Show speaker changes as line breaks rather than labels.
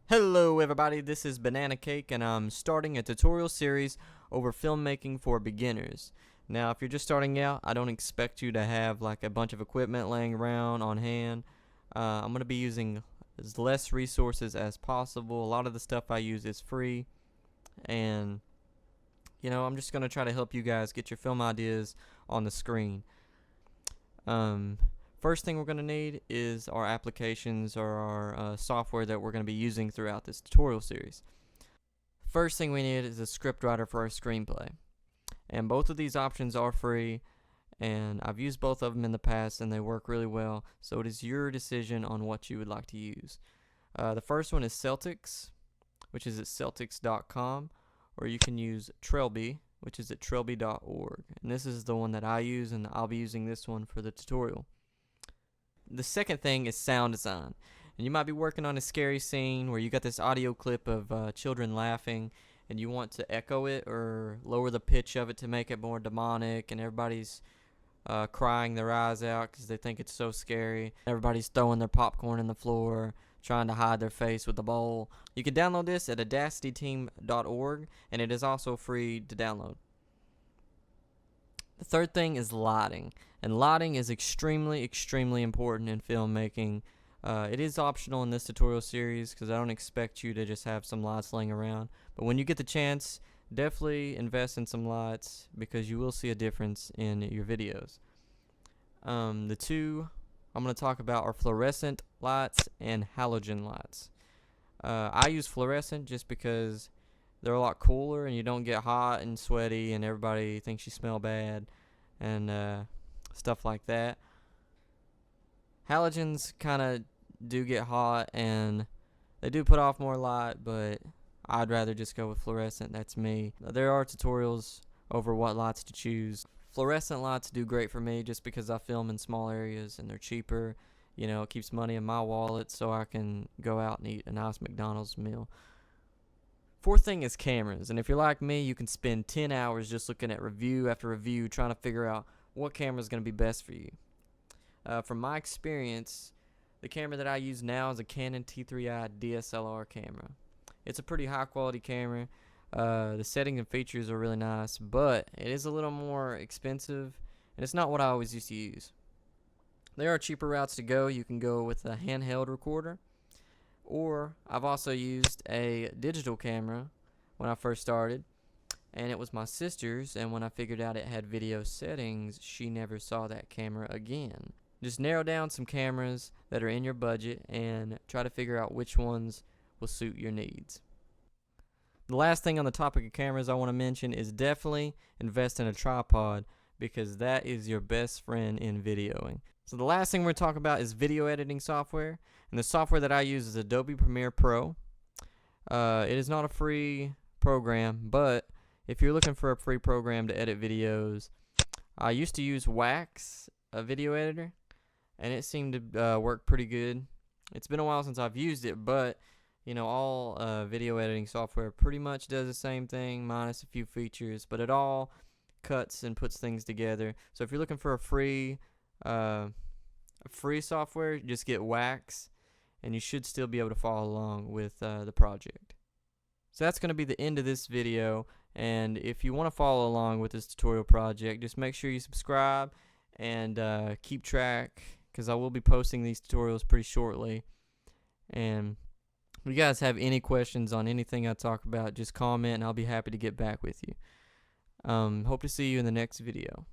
Hello everybody, this is BananaCake and I'm starting a tutorial series over filmmaking for beginners. Now if you're just starting out, I don't expect you to have like a bunch of equipment laying around on hand. I'm going to be using as less resources as possible. A lot of the stuff I use is free, and I'm just going to try to help you guys get your film ideas on the screen. First thing we're going to need is our applications or our software that we're going to be using throughout this tutorial series. First thing we need is a script writer for our screenplay. And both of these options are free, and I've used both of them in the past and they work really well, so it is your decision on what you would like to use. The first one is Celtics, which is at celtics.com, or you can use Trelby, which is at trelby.org. And this is the one that I use, and I'll be using this one for the tutorial. The second thing is sound design. And you might be working on a scary scene where you got this audio clip of children laughing, and you want to echo it or lower the pitch of it to make it more demonic, and everybody's crying their eyes out because they think it's so scary. Everybody's throwing their popcorn in the floor, trying to hide their face with a bowl. You can download this at audacityteam.org, and it is also free to download. The third thing is lighting, and lighting is extremely important in filmmaking. It is optional in this tutorial series because I don't expect you to just have some lights laying around, but when you get the chance, definitely invest in some lights because you will see a difference in your videos. The two I'm going to talk about are fluorescent lights and halogen lights. I use fluorescent just because they're a lot cooler and you don't get hot and sweaty and everybody thinks you smell bad and stuff like that. Halogens kind of do get hot and they do put off more light, but I'd rather just go with fluorescent. That's me. There are tutorials over what lights to choose. Fluorescent lights do great for me just because I film in small areas and they're cheaper. It keeps money in my wallet so I can go out and eat a nice McDonald's meal. Fourth thing is cameras, and if you're like me, you can spend 10 hours just looking at review after review trying to figure out what camera is going to be best for you. From my experience, the camera that I use now is a Canon T3i DSLR camera. It's a pretty high quality camera. The settings and features are really nice, but it is a little more expensive, and it's not what I always used to use. There are cheaper routes to go. You can go with a handheld recorder, or I've also used a digital camera when I first started, and it was my sister's, and when I figured out it had video settings, she never saw that camera again. Just narrow down some cameras that are in your budget and try to figure out which ones will suit your needs. The last thing on the topic of cameras I want to mention is definitely invest in a tripod because that is your best friend in videoing. So the last thing we're going to talk about is video editing software, and the software that I use is Adobe Premiere Pro. It is not a free program, but if you're looking for a free program to edit videos, I used to use Wax, a video editor, and it seemed to work pretty good. It's been a while since I've used it, but all video editing software pretty much does the same thing minus a few features, but it all cuts and puts things together. So if you're looking for a free software, just get Wax, and you should still be able to follow along with the project. So that's going to be the end of this video, and if you want to follow along with this tutorial project, just make sure you subscribe and keep track, because I will be posting these tutorials pretty shortly. And if you guys have any questions on anything I talk about, just comment and I'll be happy to get back with you. Hope to see you in the next video.